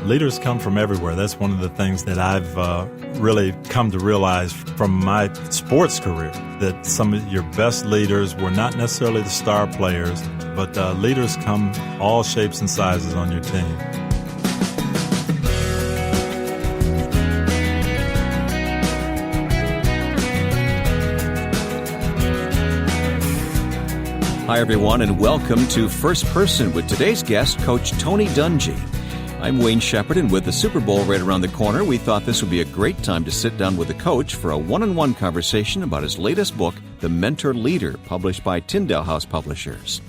Leaders come from everywhere. That's one of the things that I've really come to realize from my sports career, that some of your best leaders were not necessarily the star players, but leaders come all shapes and sizes on your team. Hi, everyone, and welcome to First Person with today's guest, Coach Tony Dungy. I'm Wayne Shepherd, and with the Super Bowl right around the corner, we thought this would be a great time to sit down with the coach for a one-on-one conversation about his latest book, The Mentor Leader, published by Tyndale House Publishers.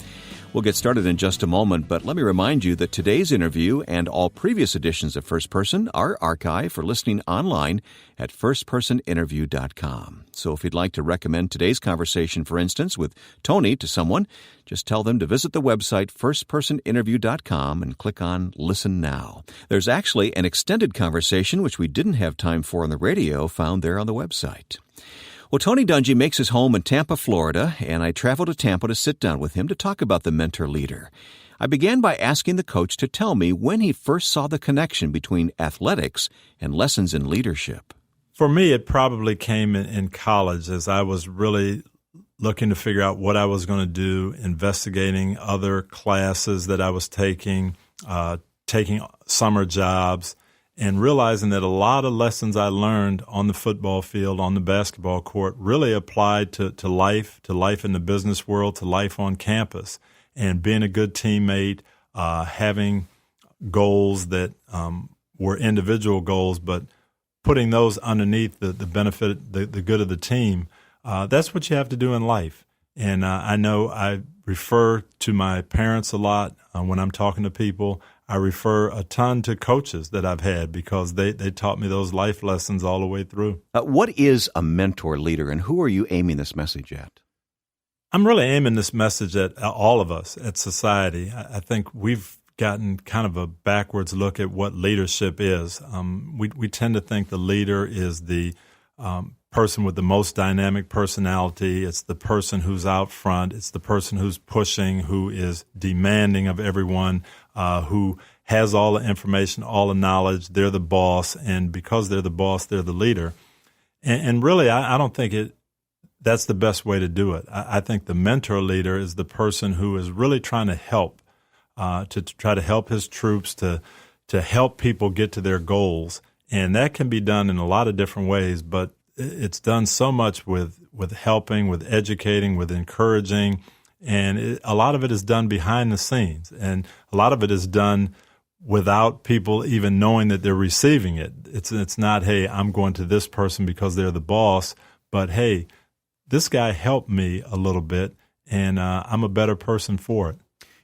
We'll get started in just a moment, but let me remind you that today's interview and all previous editions of First Person are archived for listening online at firstpersoninterview.com. So if you'd like to recommend today's conversation, for instance, with Tony to someone, just tell them to visit the website firstpersoninterview.com and click on Listen Now. There's actually an extended conversation, which we didn't have time for on the radio, found there on the website. Well, Tony Dungy makes his home in Tampa, Florida, and I traveled to Tampa to sit down with him to talk about the mentor leader. I began by asking the coach to tell me when he first saw the connection between athletics and lessons in leadership. For me, it probably came in college as I was really looking to figure out what I was going to do, investigating other classes that I was taking summer jobs, and realizing that a lot of lessons I learned on the football field, on the basketball court, really applied to life in the business world, to life on campus, and being a good teammate, having goals that were individual goals, but putting those underneath the benefit, the good of the team. That's what you have to do in life. And I know I refer to my parents a lot when I'm talking to people. I refer a ton to coaches that I've had because they taught me those life lessons all the way through. What is a mentor leader, and who are you aiming this message at? I'm really aiming this message at all of us, at society. I think we've gotten kind of a backwards look at what leadership is. We tend to think the leader is the person with the most dynamic personality. It's the person who's out front. It's the person who's pushing, who is demanding of everyone, who has all the information, all the knowledge. They're the boss, and because they're the boss, they're the leader. And really, I don't think that's the best way to do it. I think the mentor leader is the person who is really trying to help, to try to help his troops, to help people get to their goals. And that can be done in a lot of different ways, but it's done so much with helping, with educating, with encouraging, and a lot of it is done behind the scenes, and a lot of it is done without people even knowing that they're receiving it. It's not, hey, I'm going to this person because they're the boss, but hey, this guy helped me a little bit, and I'm a better person for it.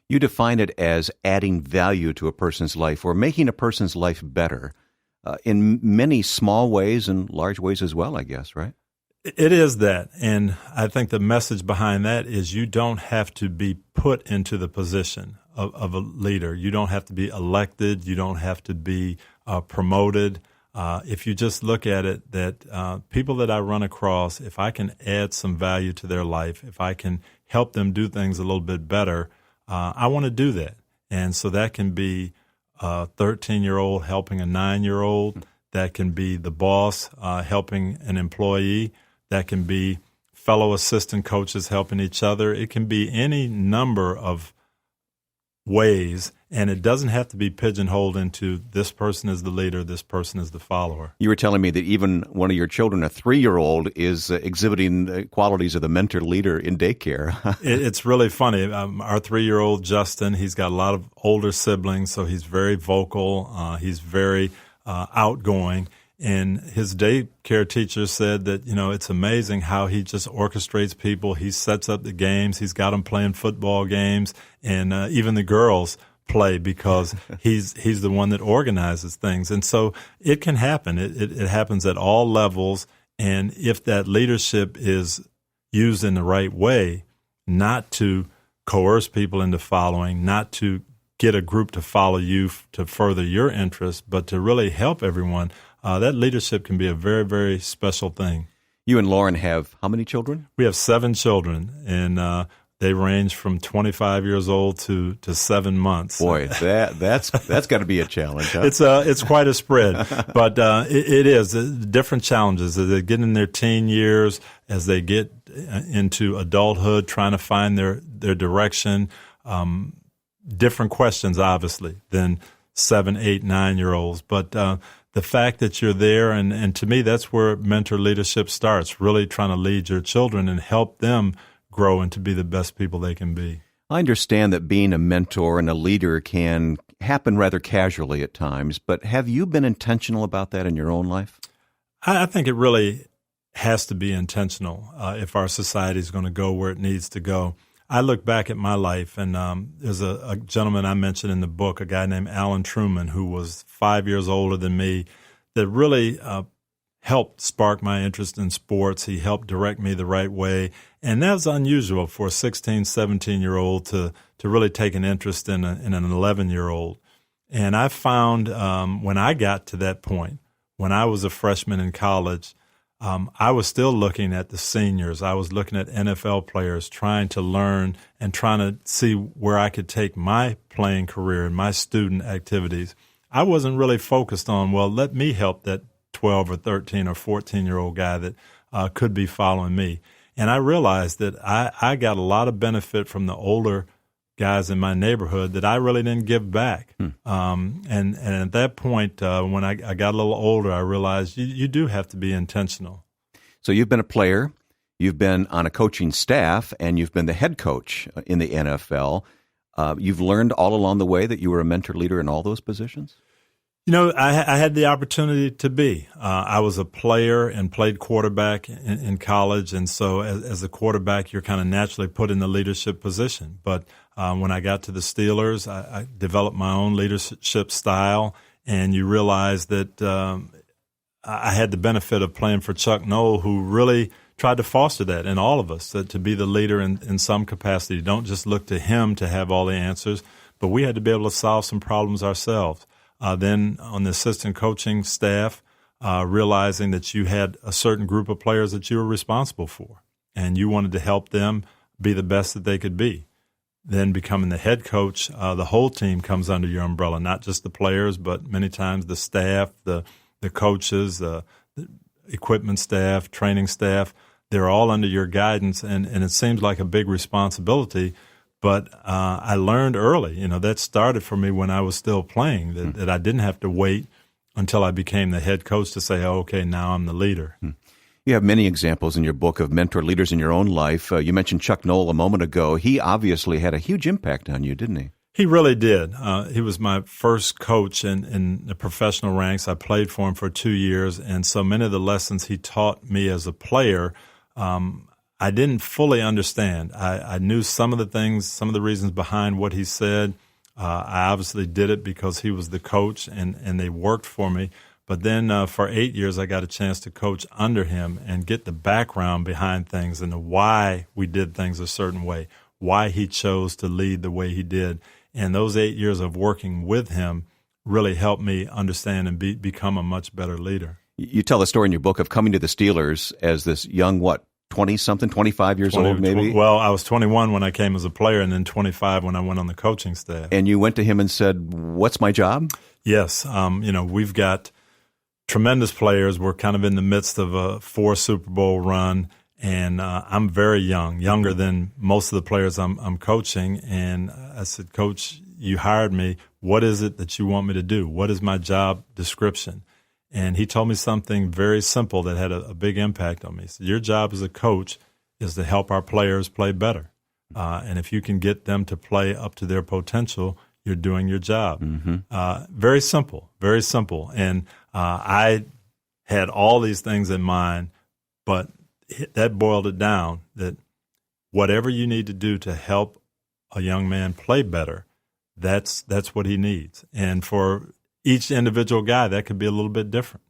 You define it as adding value to a person's life or making a person's life better. In many small ways and large ways as well, I guess, right? It is that. And I think the message behind that is you don't have to be put into the position of a leader. You don't have to be elected. You don't have to be promoted. If you just look at it, that people that I run across, if I can add some value to their life, if I can help them do things a little bit better, I want to do that. And so that can be a 13-year-old helping a 9-year-old. That can be the boss helping an employee. That can be fellow assistant coaches helping each other. It can be any number of ways, and it doesn't have to be pigeonholed into this person is the leader, this person is the follower. You were telling me that even one of your children, a 3-year-old, is exhibiting qualities of the mentor leader in daycare. It's really funny. Our 3-year-old, Justin, he's got a lot of older siblings, so he's very vocal. He's very outgoing. And his daycare teacher said that, it's amazing how he just orchestrates people. He sets up the games. He's got them playing football games. And even the girls play because he's the one that organizes things. And so it can happen. It happens at all levels. And if that leadership is used in the right way, not to coerce people into following, not to get a group to follow you to further your interests, but to really help everyone, that leadership can be a very, very special thing. You and Lauren have how many children? We have 7 children, and They range from 25 years old to 7 months. Boy, that's got to be a challenge. Huh? It's quite a spread, but it is different challenges as they get in their teen years, as they get into adulthood, trying to find their direction. Different questions, obviously, than 7, 8, 9-year-olds, but the fact that you're there, and to me, that's where mentor leadership starts, really trying to lead your children and help them grow and to be the best people they can be. I understand that being a mentor and a leader can happen rather casually at times, but have you been intentional about that in your own life? I think it really has to be intentional if our society is going to go where it needs to go. I look back at my life, and there's a gentleman I mentioned in the book, a guy named Alan Truman, who was 5 years older than me, that really helped spark my interest in sports. He helped direct me the right way. And that was unusual for a 16, 17-year-old to really take an interest in an 11-year-old. And I found when I got to that point, when I was a freshman in college, I was still looking at the seniors. I was looking at NFL players, trying to learn and trying to see where I could take my playing career and my student activities. I wasn't really focused on, well, let me help that 12 or 13 or 14-year-old guy that could be following me. And I realized that I got a lot of benefit from the older guys in my neighborhood that I really didn't give back. And at that point, when I got a little older, I realized you do have to be intentional. So you've been a player, you've been on a coaching staff, and you've been the head coach in the NFL. You've learned all along the way that you were a mentor leader in all those positions? You know, I had the opportunity to be. I was a player and played quarterback in college, and so as a quarterback, you're kind of naturally put in the leadership position. But when I got to the Steelers, I developed my own leadership style, and you realize that I had the benefit of playing for Chuck Noll, who really tried to foster that in all of us, to be the leader in some capacity. Don't just look to him to have all the answers, but we had to be able to solve some problems ourselves. Then on the assistant coaching staff, realizing that you had a certain group of players that you were responsible for, and you wanted to help them be the best that they could be. Then becoming the head coach, the whole team comes under your umbrella, not just the players, but many times the staff, the coaches, the equipment staff, training staff. They're all under your guidance, and it seems like a big responsibility. But I learned early, that started for me when I was still playing, that I didn't have to wait until I became the head coach to say, oh, okay, now I'm the leader. You have many examples in your book of mentor leaders in your own life. You mentioned Chuck Noll a moment ago. He obviously had a huge impact on you, didn't he? He really did. He was my first coach in the professional ranks. I played for him for 2 years, and so many of the lessons he taught me as a player, I didn't fully understand. I knew some of the things, some of the reasons behind what he said. I obviously did it because he was the coach and they worked for me. But then for 8 years, I got a chance to coach under him and get the background behind things and the why we did things a certain way, why he chose to lead the way he did. And those 8 years of working with him really helped me understand and become a much better leader. You tell the story in your book of coming to the Steelers as this young, 20-something, 25 years old maybe? Well, I was 21 when I came as a player and then 25 when I went on the coaching staff. And you went to him and said, what's my job? Yes. We've got tremendous players. We're kind of in the midst of a 4 Super Bowl run, and I'm very young, younger than most of the players I'm coaching. And I said, Coach, you hired me. What is it that you want me to do? What is my job description? And he told me something very simple that had a big impact on me. He said, your job as a coach is to help our players play better. And if you can get them to play up to their potential, you're doing your job. Very simple, very simple. And I had all these things in mind, but that boiled it down that whatever you need to do to help a young man play better, that's what he needs. And for each individual guy, that could be a little bit different.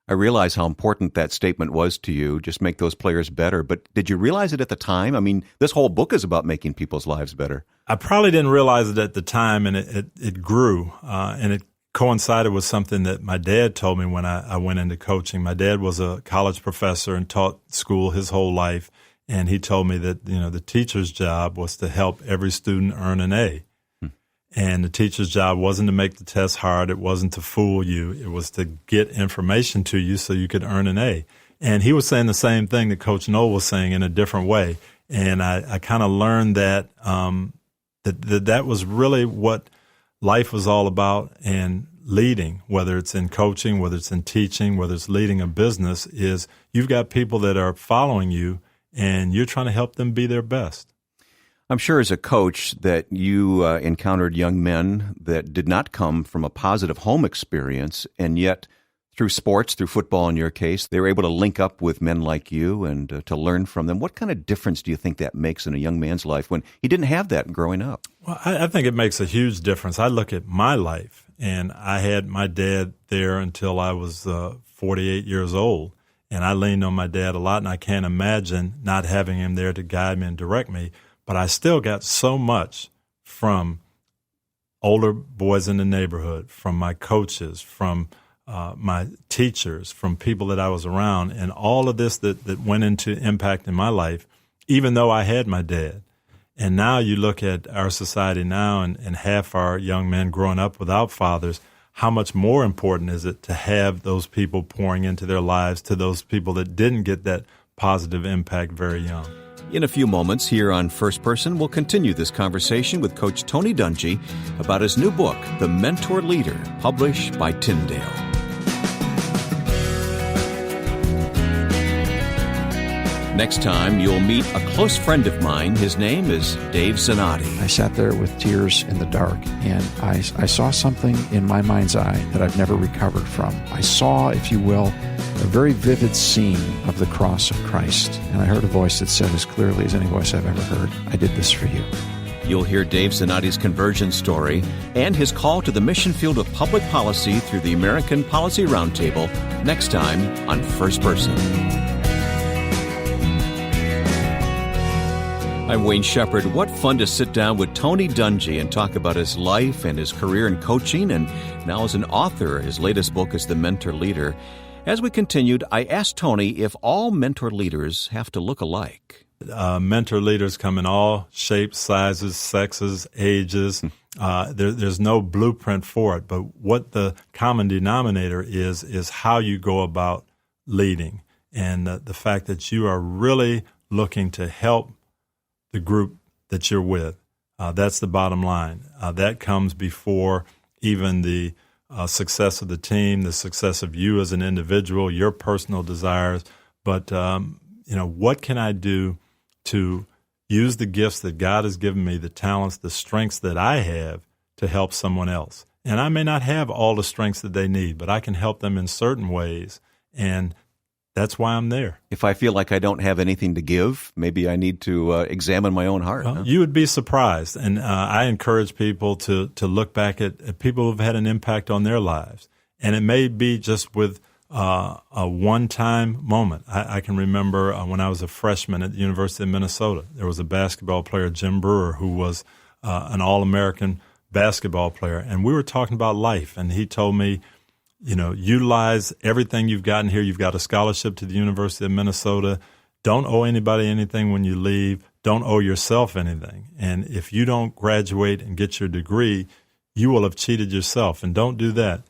I realize how important that statement was to you, just make those players better. But did you realize it at the time? I mean, this whole book is about making people's lives better. I probably didn't realize it at the time, and it grew, and it coincided with something that my dad told me when I went into coaching. My dad was a college professor and taught school his whole life, And he told me that, the teacher's job was to help every student earn an A. And the teacher's job wasn't to make the test hard. It wasn't to fool you. It was to get information to you so you could earn an A. And he was saying the same thing that Coach Knoll was saying in a different way. And I kind of learned that, that was really what life was all about. And leading, whether it's in coaching, whether it's in teaching, whether it's leading a business, is you've got people that are following you and you're trying to help them be their best. I'm sure as a coach that you encountered young men that did not come from a positive home experience, and yet through sports, through football in your case, they were able to link up with men like you and to learn from them. What kind of difference do you think that makes in a young man's life when he didn't have that growing up? Well, I think it makes a huge difference. I look at my life, and I had my dad there until I was 48 years old, and I leaned on my dad a lot, and I can't imagine not having him there to guide me and direct me. But I still got so much from older boys in the neighborhood, from my coaches, from my teachers, from people that I was around, and all of this that went into impacting my life, even though I had my dad. And now you look at our society now, and half our young men growing up without fathers, how much more important is it to have those people pouring into their lives to those people that didn't get that positive impact very young. In a few moments here on First Person, we'll continue this conversation with Coach Tony Dungy about his new book, The Mentor Leader, published by Tyndale. Next time, you'll meet a close friend of mine. His name is Dave Zanotti. I sat there with tears in the dark, and I saw something in my mind's eye that I've never recovered from. I saw, if you will, a very vivid scene of the cross of Christ. And I heard a voice that said as clearly as any voice I've ever heard, I did this for you. You'll hear Dave Zanotti's conversion story and his call to the mission field of public policy through the American Policy Roundtable next time on First Person. I'm Wayne Shepherd. What fun to sit down with Tony Dungy and talk about his life and his career in coaching, and now as an author. His latest book is The Mentor Leader. As we continued, I asked Tony if all mentor leaders have to look alike. Mentor leaders come in all shapes, sizes, sexes, ages. There's no blueprint for it. But what the common denominator is how you go about leading, and the fact that you are really looking to help the group that you're with. That's the bottom line. That comes before even the success of the team, the success of you as an individual, your personal desires. But, what can I do to use the gifts that God has given me, the talents, the strengths that I have to help someone else? And I may not have all the strengths that they need, but I can help them in certain ways. And that's why I'm there. If I feel like I don't have anything to give, maybe I need to examine my own heart. Well, you would be surprised. And I encourage people to look back at people who've had an impact on their lives. And it may be just with a one-time moment. I can remember when I was a freshman at the University of Minnesota, there was a basketball player, Jim Brewer, who was an All-American basketball player. And we were talking about life. And he told me, utilize everything you've gotten here. You've got a scholarship to the University of Minnesota. Don't owe anybody anything when you leave. Don't owe yourself anything. And if you don't graduate and get your degree, you will have cheated yourself. And don't do that.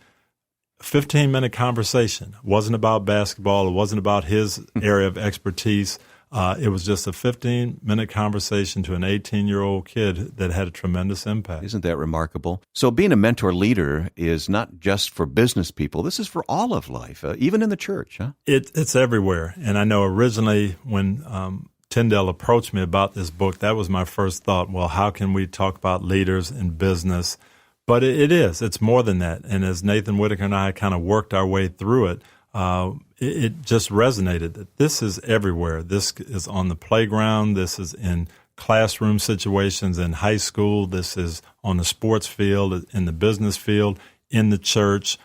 A 15-minute conversation. It wasn't about basketball. It wasn't about his area of expertise. It was just a 15-minute conversation to an 18-year-old kid that had a tremendous impact. Isn't that remarkable? So being a mentor leader is not just for business people. This is for all of life, even in the church, huh? It's everywhere. And I know originally when Tyndale approached me about this book, that was my first thought. Well, how can we talk about leaders in business? But it's more than that. And as Nathan Whitaker and I kind of worked our way through it, it just resonated that this is everywhere. This is on the playground. This is in classroom situations in high school. This is on the sports field, in the business field, in the church,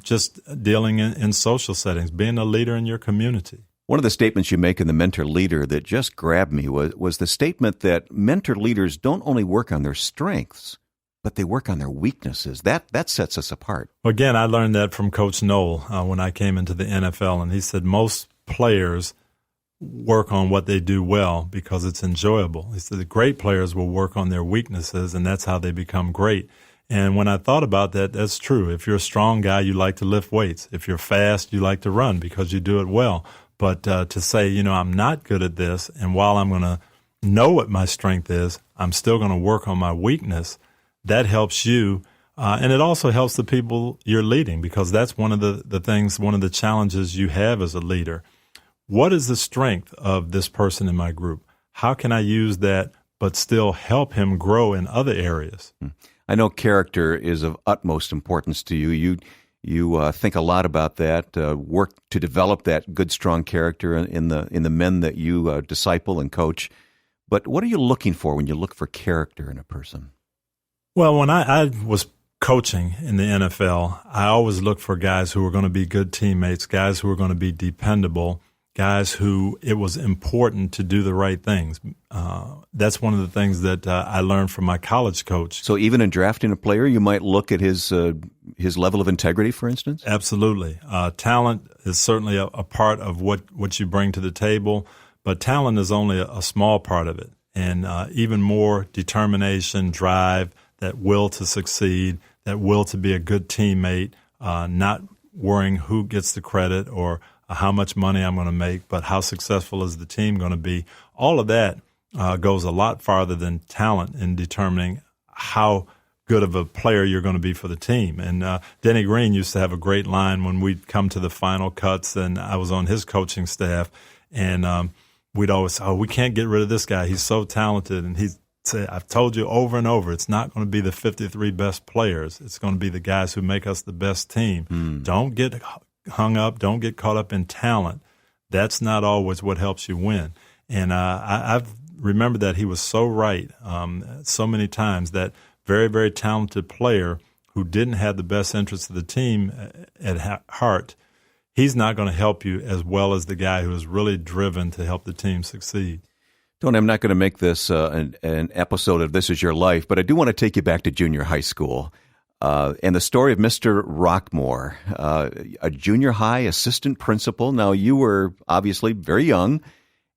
just dealing in social settings, being a leader in your community. One of the statements you make in The Mentor Leader that just grabbed me was the statement that mentor leaders don't only work on their strengths, but they work on their weaknesses. That sets us apart. Again, I learned that from Coach Knoll when I came into the NFL, and he said most players work on what they do well because it's enjoyable. He said the great players will work on their weaknesses, and that's how they become great. And when I thought about that, that's true. If you're a strong guy, you like to lift weights. If you're fast, you like to run because you do it well. But to say, I'm not good at this, and while I'm going to know what my strength is, I'm still going to work on my weakness, that helps you. And it also helps the people you're leading, because that's one of the things, one of the challenges you have as a leader. What is the strength of this person in my group? How can I use that but still help him grow in other areas? I know character is of utmost importance to you. You think a lot about that, work to develop that good, strong character in the men that you disciple and coach. But what are you looking for when you look for character in a person? Well, when I was coaching in the NFL, I always looked for guys who were going to be good teammates, guys who were going to be dependable, guys who it was important to do the right things. That's one of the things that I learned from my college coach. So even in drafting a player, you might look at his level of integrity, for instance? Absolutely. Talent is certainly a part of what you bring to the table, but talent is only a small part of it. And even more determination, drive, that will to succeed, that will to be a good teammate, not worrying who gets the credit or how much money I'm going to make, but how successful is the team going to be. All of that goes a lot farther than talent in determining how good of a player you're going to be for the team. And Denny Green used to have a great line when we'd come to the final cuts, and I was on his coaching staff, and we'd always say, we can't get rid of this guy. He's so talented. And he'd say, I've told you over and over, it's not going to be the 53 best players. It's going to be the guys who make us the best team. Don't get hung up. Don't get caught up in talent. That's not always what helps you win. And I've remembered that he was so right so many times, that very, very talented player who didn't have the best interests of the team at heart, he's not going to help you as well as the guy who is really driven to help the team succeed. Tony, I'm not going to make this an episode of This Is Your Life, but I do want to take you back to junior high school. And the story of Mr. Rockmore, a junior high assistant principal. Now, you were obviously very young,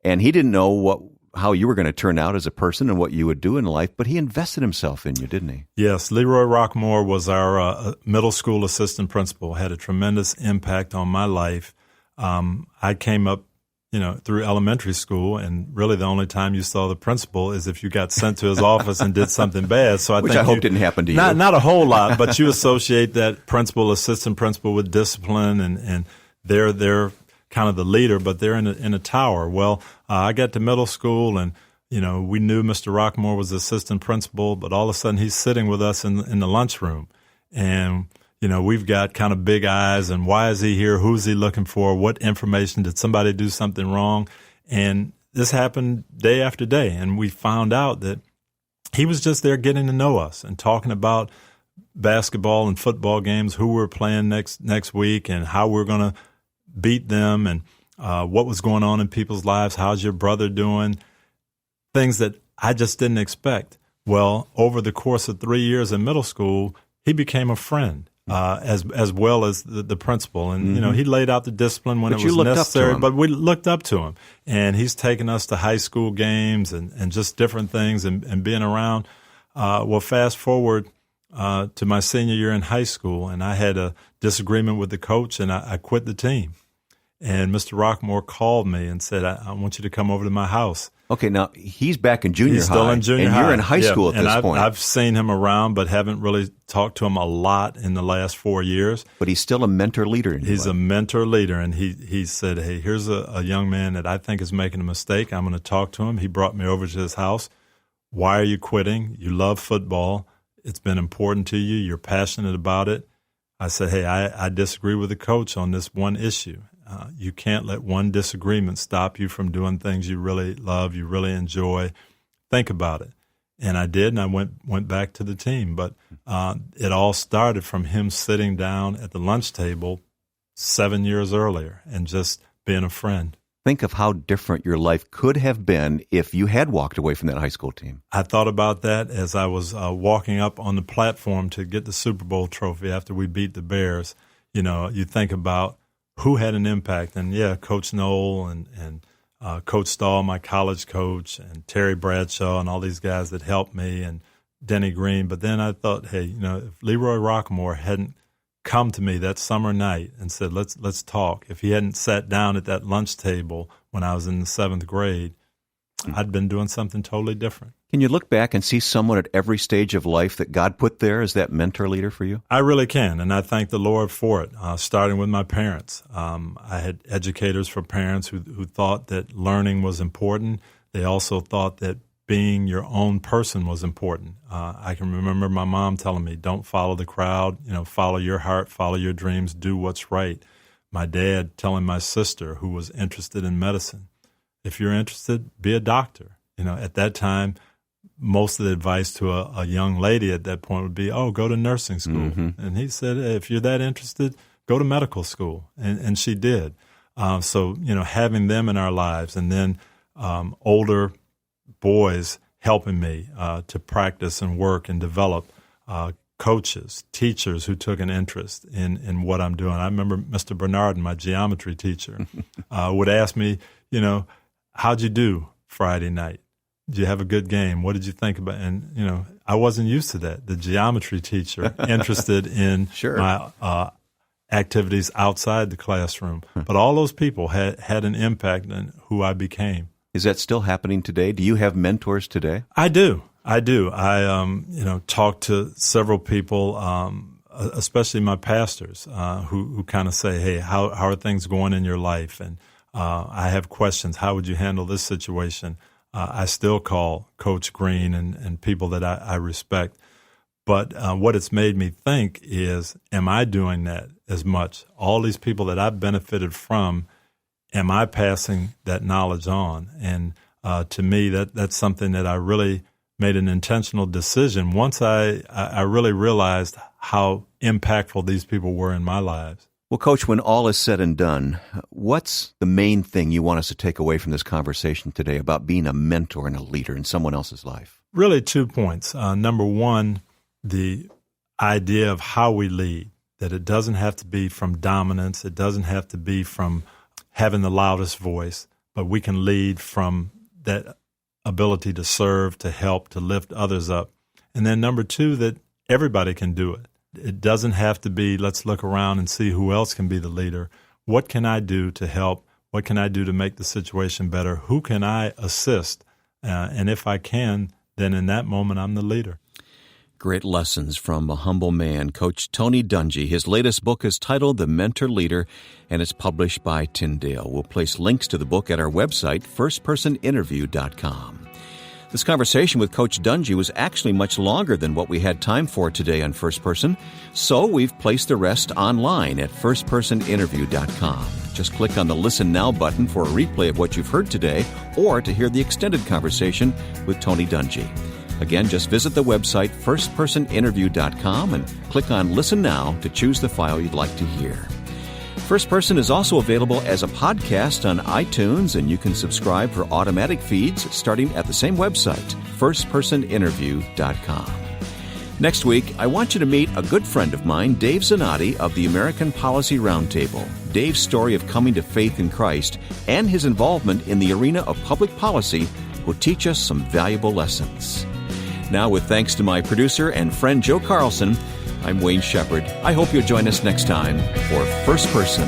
and he didn't know how you were going to turn out as a person and what you would do in life, but he invested himself in you, didn't he? Yes. Leroy Rockmore was our middle school assistant principal, had a tremendous impact on my life. I came up through elementary school, and really the only time you saw the principal is if you got sent to his office and did something bad. So I hope didn't happen to you. Not a whole lot, but you associate that principal, assistant principal with discipline, and they're kind of the leader, but they're in a tower. Well, I got to middle school, and we knew Mr. Rockmore was the assistant principal, but all of a sudden he's sitting with us in the lunchroom, and we've got kind of big eyes, and why is he here? Who's he looking for? What information? Did somebody do something wrong? And this happened day after day, and we found out that he was just there getting to know us and talking about basketball and football games, who we're playing next week, and how we're going to beat them, and what was going on in people's lives. How's your brother doing? Things that I just didn't expect. Well, over the course of 3 years in middle school, he became a friend. As well as the principal. And, he laid out the discipline when it was necessary, but we looked up to him. And he's taken us to high school games and just different things and being around. Well, fast forward to my senior year in high school, and I had a disagreement with the coach, and I quit the team. And Mr. Rockmore called me and said, I want you to come over to my house. Okay, now he's back in junior high. He's still in junior high. And you're in high school at this point. I've seen him around, but haven't really talked to him a lot in the last 4 years. But he's still a mentor leader in your He's life. a mentor leader, and he said, hey, here's a young man that I think is making a mistake. I'm going to talk to him. He brought me over to his house. Why are you quitting? You love football. It's been important to you. You're passionate about it. I said, hey, I disagree with the coach on this one issue. You can't let one disagreement stop you from doing things you really love, you really enjoy. Think about it. And I did, and I went back to the team. But it all started from him sitting down at the lunch table 7 years earlier and just being a friend. Think of how different your life could have been if you had walked away from that high school team. I thought about that as I was walking up on the platform to get the Super Bowl trophy after we beat the Bears. You think about who had an impact, and Coach Noel and Coach Stahl, my college coach, and Terry Bradshaw, and all these guys that helped me, and Denny Green. But then I thought, hey, if Leroy Rockmore hadn't come to me that summer night and said, let's talk, if he hadn't sat down at that lunch table when I was in the 7th grade, I'd been doing something totally different. Can you look back and see someone at every stage of life that God put there as that mentor leader for you? I really can, and I thank the Lord for it, starting with my parents. I had educators for parents who thought that learning was important. They also thought that being your own person was important. I can remember my mom telling me, don't follow the crowd, follow your heart, follow your dreams, do what's right. My dad telling my sister, who was interested in medicine, if you're interested, be a doctor. At that time, most of the advice to a young lady at that point would be, go to nursing school. Mm-hmm. And he said, hey, if you're that interested, go to medical school. And she did. So, having them in our lives, and then older boys helping me to practice and work and develop, coaches, teachers who took an interest in what I'm doing. I remember Mr. Bernard, my geometry teacher, would ask me, how'd you do Friday night? Did you have a good game? What did you think about? And, I wasn't used to that. The geometry teacher interested in my activities outside the classroom. But all those people had an impact on who I became. Is that still happening today? Do you have mentors today? I do. I talk to several people, especially my pastors, who kind of say, hey, how are things going in your life? And I have questions. How would you handle this situation? I still call Coach Green and people that I respect. But what it's made me think is, am I doing that as much? All these people that I've benefited from, am I passing that knowledge on? And to me, that's something that I really made an intentional decision once I really realized how impactful these people were in my lives. Well, Coach, when all is said and done, what's the main thing you want us to take away from this conversation today about being a mentor and a leader in someone else's life? Really 2 points. Number one, the idea of how we lead, that it doesn't have to be from dominance. It doesn't have to be from having the loudest voice, but we can lead from that ability to serve, to help, to lift others up. And then number two, that everybody can do it. It doesn't have to be, let's look around and see who else can be the leader. What can I do to help? What can I do to make the situation better? Who can I assist? And if I can, then in that moment, I'm the leader. Great lessons from a humble man, Coach Tony Dungy. His latest book is titled The Mentor Leader, and it's published by Tyndale. We'll place links to the book at our website, firstpersoninterview.com. This conversation with Coach Dungy was actually much longer than what we had time for today on First Person, so we've placed the rest online at firstpersoninterview.com. Just click on the Listen Now button for a replay of what you've heard today or to hear the extended conversation with Tony Dungy. Again, just visit the website firstpersoninterview.com and click on Listen Now to choose the file you'd like to hear. First Person is also available as a podcast on iTunes, and you can subscribe for automatic feeds starting at the same website, firstpersoninterview.com. Next week, I want you to meet a good friend of mine, Dave Zanotti of the American Policy Roundtable. Dave's story of coming to faith in Christ and his involvement in the arena of public policy will teach us some valuable lessons. Now, with thanks to my producer and friend Joe Carlson, I'm Wayne Shepherd. I hope you'll join us next time for First Person.